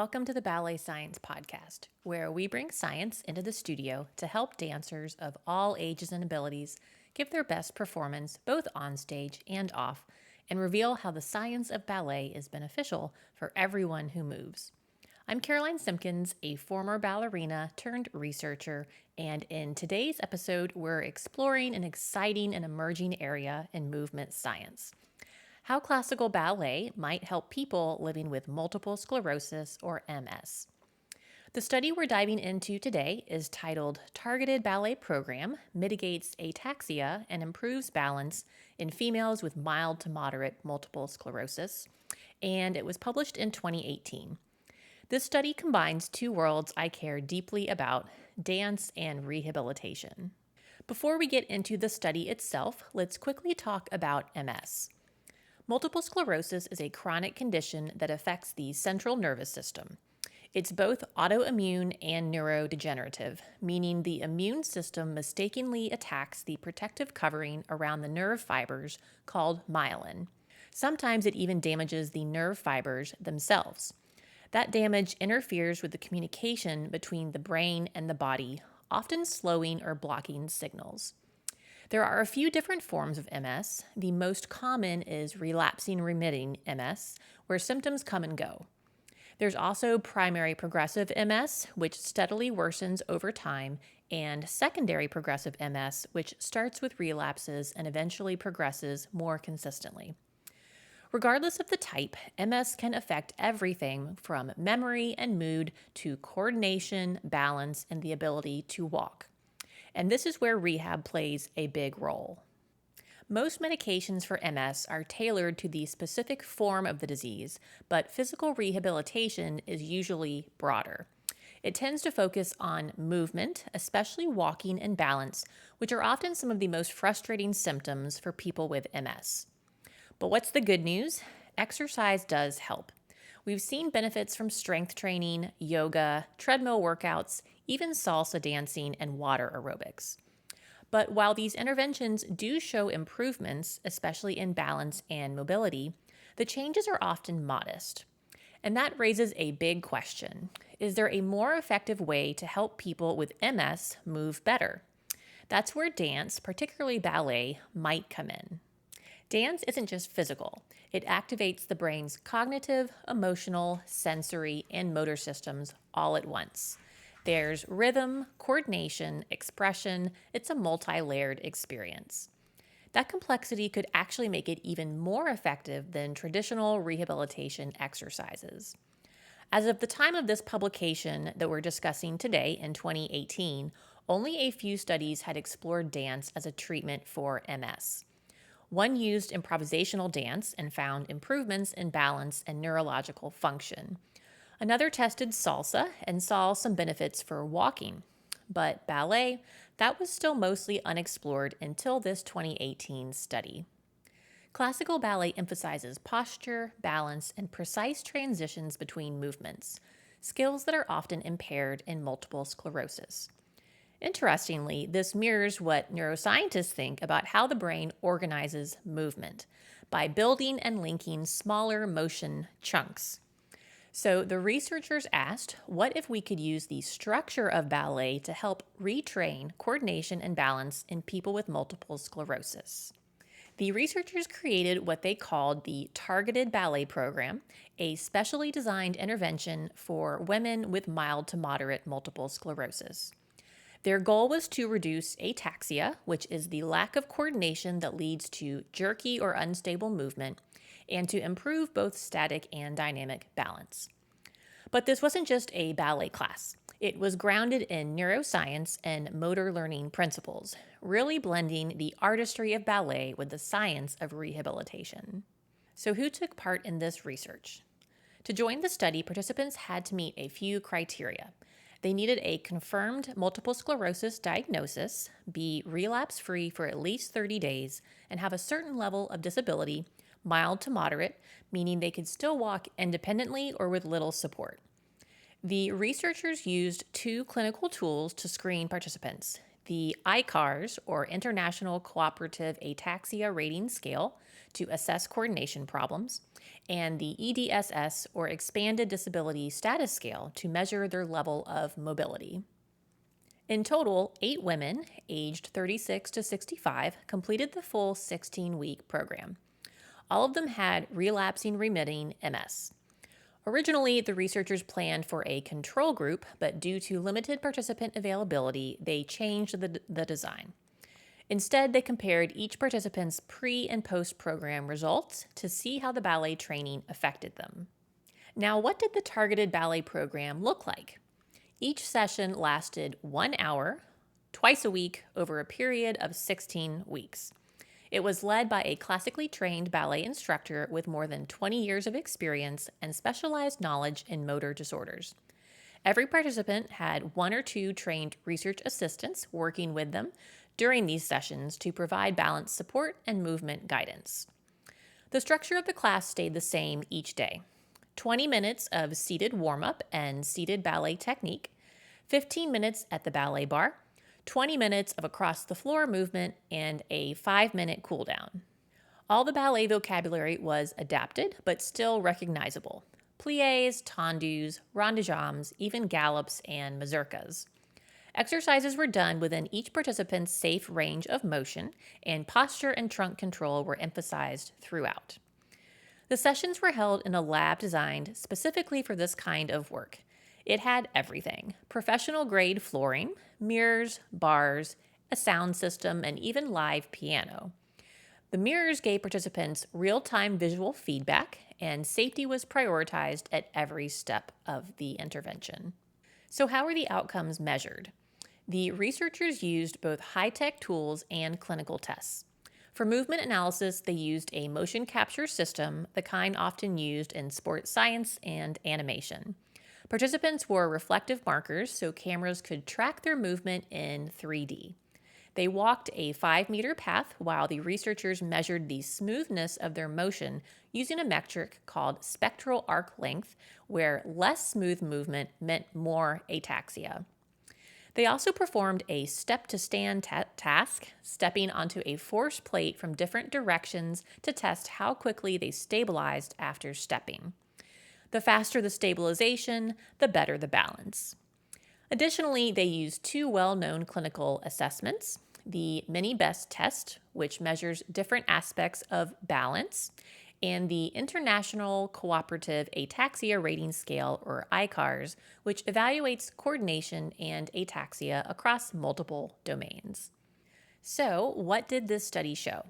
Welcome to the Ballet Science Podcast, where we bring science into the studio to help dancers of all ages and abilities give their best performance both on stage and off, and reveal how the science of ballet is beneficial for everyone who moves. I'm Caroline Simpkins, a former ballerina turned researcher, and in today's episode, we're exploring an exciting and emerging area in movement science: how classical ballet might help people living with multiple sclerosis or MS. The study we're diving into today is titled Targeted Ballet Program Mitigates Ataxia and Improves Balance in Females with Mild to Moderate Multiple Sclerosis, and it was published in 2018. This study combines two worlds I care deeply about: dance and rehabilitation. Before we get into the study itself, let's quickly talk about MS. Multiple sclerosis is a chronic condition that affects the central nervous system. It's both autoimmune and neurodegenerative, meaning the immune system mistakenly attacks the protective covering around the nerve fibers called myelin. Sometimes it even damages the nerve fibers themselves. That damage interferes with the communication between the brain and the body, often slowing or blocking signals. There are a few different forms of MS. The most common is relapsing remitting MS, where symptoms come and go. There's also primary progressive MS, which steadily worsens over time, and secondary progressive MS, which starts with relapses and eventually progresses more consistently. Regardless of the type, MS can affect everything from memory and mood to coordination, balance, and the ability to walk. And this is where rehab plays a big role. Most medications for MS are tailored to the specific form of the disease, but physical rehabilitation is usually broader. It tends to focus on movement, especially walking and balance, which are often some of the most frustrating symptoms for people with MS. But what's the good news? Exercise does help. We've seen benefits from strength training, yoga, treadmill workouts, even salsa dancing and water aerobics. But while these interventions do show improvements, especially in balance and mobility, the changes are often modest. And that raises a big question: is there a more effective way to help people with MS move better? That's where dance, particularly ballet, might come in. Dance isn't just physical. It activates the brain's cognitive, emotional, sensory, and motor systems all at once. There's rhythm, coordination, expression. It's a multi-layered experience. That complexity could actually make it even more effective than traditional rehabilitation exercises. As of the time of this publication that we're discussing today in 2018, only a few studies had explored dance as a treatment for MS. One used improvisational dance and found improvements in balance and neurological function. Another tested salsa and saw some benefits for walking. But ballet, that was still mostly unexplored until this 2018 study. Classical ballet emphasizes posture, balance, and precise transitions between movements, skills that are often impaired in multiple sclerosis. Interestingly, this mirrors what neuroscientists think about how the brain organizes movement by building and linking smaller motion chunks. So the researchers asked, what if we could use the structure of ballet to help retrain coordination and balance in people with multiple sclerosis? The researchers created what they called the Targeted Ballet Program, a specially designed intervention for women with mild to moderate multiple sclerosis. Their goal was to reduce ataxia, which is the lack of coordination that leads to jerky or unstable movement, and to improve both static and dynamic balance. But this wasn't just a ballet class. It was grounded in neuroscience and motor learning principles, really blending the artistry of ballet with the science of rehabilitation. So who took part in this research? To join the study, participants had to meet a few criteria. They needed a confirmed multiple sclerosis diagnosis, be relapse-free for at least 30 days, and have a certain level of disability, mild to moderate, meaning they could still walk independently or with little support. The researchers used two clinical tools to screen participants: the ICARS, or International Cooperative Ataxia Rating Scale, to assess coordination problems, and the EDSS, or Expanded Disability Status Scale, to measure their level of mobility. In total, 8 women, aged 36 to 65, completed the full 16-week program. All of them had relapsing remitting MS. Originally, the researchers planned for a control group, but due to limited participant availability, they changed the design. Instead, they compared each participant's pre- and post-program results to see how the ballet training affected them. Now, what did the targeted ballet program look like? Each session lasted 1 hour, twice a week, over a period of 16 weeks. It was led by a classically trained ballet instructor with more than 20 years of experience and specialized knowledge in motor disorders. Every participant had 1 or 2 trained research assistants working with them during these sessions to provide balance support and movement guidance. The structure of the class stayed the same each day. 20 minutes of seated warm-up and seated ballet technique, 15 minutes at the ballet bar, 20 minutes of across-the-floor movement, and a 5-minute cool-down. All the ballet vocabulary was adapted, but still recognizable. Pliés, tendus, rond de jambes, even gallops, and mazurkas. Exercises were done within each participant's safe range of motion, and posture and trunk control were emphasized throughout. The sessions were held in a lab designed specifically for this kind of work. It had everything: professional-grade flooring, mirrors, bars, a sound system, and even live piano. The mirrors gave participants real-time visual feedback, and safety was prioritized at every step of the intervention. So how were the outcomes measured? The researchers used both high-tech tools and clinical tests. For movement analysis, they used a motion capture system, the kind often used in sports science and animation. Participants wore reflective markers so cameras could track their movement in 3D. They walked a 5-meter path while the researchers measured the smoothness of their motion using a metric called spectral arc length, where less smooth movement meant more ataxia. They also performed a step-to-stand task, stepping onto a force plate from different directions to test how quickly they stabilized after stepping. The faster the stabilization, the better the balance. Additionally, they used 2 well-known clinical assessments: the Mini-Best test, which measures different aspects of balance, and the International Cooperative Ataxia Rating Scale, or ICARS, which evaluates coordination and ataxia across multiple domains. So, what did this study show?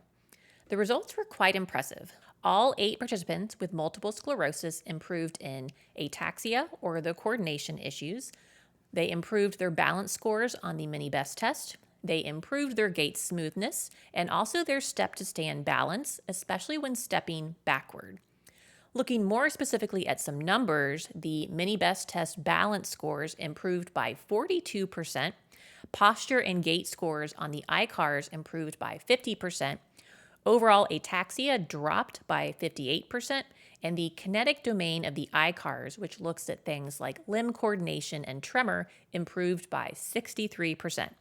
The results were quite impressive. All 8 participants with multiple sclerosis improved in ataxia, or the coordination issues. They improved their balance scores on the Mini-Best test. They improved their gait smoothness and also their step-to-stand balance, especially when stepping backward. Looking more specifically at some numbers, the Mini-Best test balance scores improved by 42%, posture and gait scores on the ICARS improved by 50%, overall ataxia dropped by 58%, and the kinetic domain of the ICARS, which looks at things like limb coordination and tremor, improved by 63%.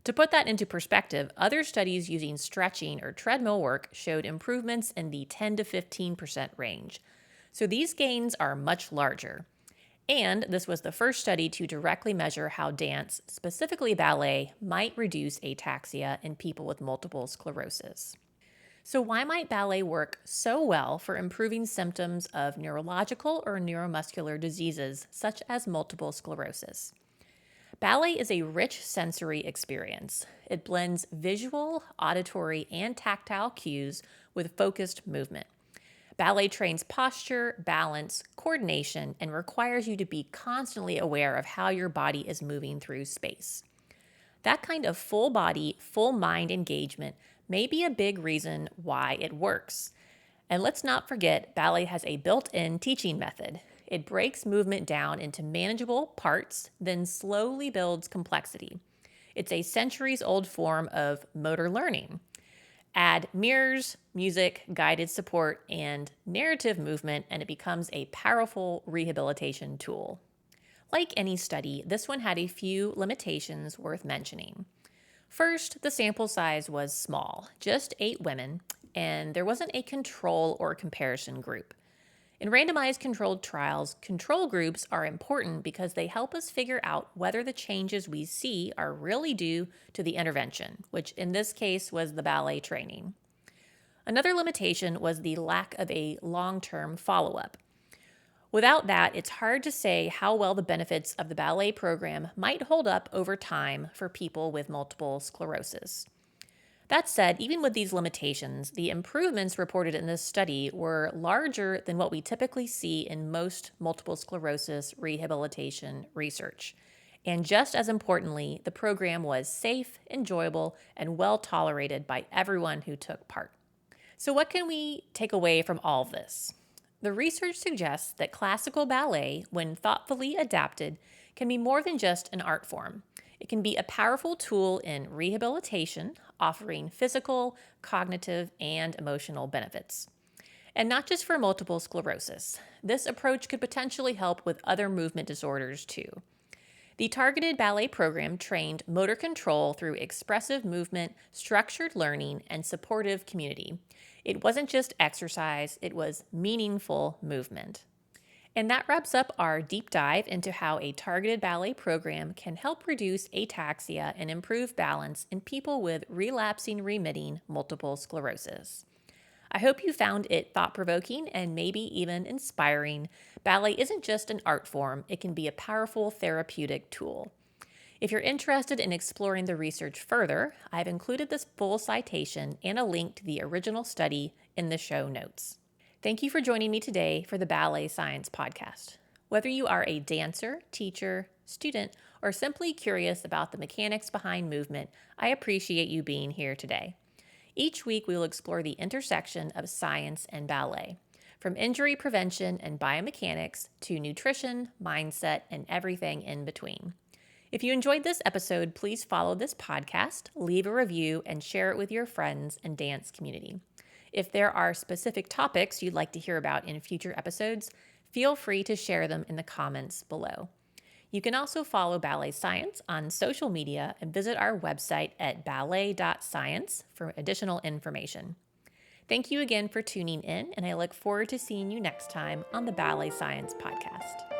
To put that into perspective, other studies using stretching or treadmill work showed improvements in the 10 to 15% range. So these gains are much larger. And this was the first study to directly measure how dance, specifically ballet, might reduce ataxia in people with multiple sclerosis. So why might ballet work so well for improving symptoms of neurological or neuromuscular diseases such as multiple sclerosis? Ballet is a rich sensory experience. It blends visual, auditory, and tactile cues with focused movement. Ballet trains posture, balance, coordination, and requires you to be constantly aware of how your body is moving through space. That kind of full body, full mind engagement may be a big reason why it works. And let's not forget, ballet has a built-in teaching method. It breaks movement down into manageable parts, then slowly builds complexity. It's a centuries-old form of motor learning. Add mirrors, music, guided support, and narrative movement, and it becomes a powerful rehabilitation tool. Like any study, this one had a few limitations worth mentioning. First, the sample size was small, just 8 women, and there wasn't a control or comparison group. In randomized controlled trials, control groups are important because they help us figure out whether the changes we see are really due to the intervention, which in this case was the ballet training. Another limitation was the lack of a long-term follow-up. Without that, it's hard to say how well the benefits of the ballet program might hold up over time for people with multiple sclerosis. That said, even with these limitations, the improvements reported in this study were larger than what we typically see in most multiple sclerosis rehabilitation research. And just as importantly, the program was safe, enjoyable, and well tolerated by everyone who took part. So, what can we take away from all of this? The research suggests that classical ballet, when thoughtfully adapted, can be more than just an art form. It can be a powerful tool in rehabilitation, offering physical, cognitive, and emotional benefits. And not just for multiple sclerosis. This approach could potentially help with other movement disorders too. The targeted ballet program trained motor control through expressive movement, structured learning, and supportive community. It wasn't just exercise, it was meaningful movement. And that wraps up our deep dive into how a targeted ballet program can help reduce ataxia and improve balance in people with relapsing remitting multiple sclerosis. I hope you found it thought-provoking and maybe even inspiring. Ballet isn't just an art form, it can be a powerful therapeutic tool. If you're interested in exploring the research further, I've included this full citation and a link to the original study in the show notes. Thank you for joining me today for the Ballet Science Podcast. Whether you are a dancer, teacher, student, or simply curious about the mechanics behind movement, I appreciate you being here today. Each week, we will explore the intersection of science and ballet, from injury prevention and biomechanics to nutrition, mindset, and everything in between. If you enjoyed this episode, please follow this podcast, leave a review, and share it with your friends and dance community. If there are specific topics you'd like to hear about in future episodes, feel free to share them in the comments below. You can also follow Ballet Science on social media and visit our website at ballet.science for additional information. Thank you again for tuning in, and I look forward to seeing you next time on the Ballet Science Podcast.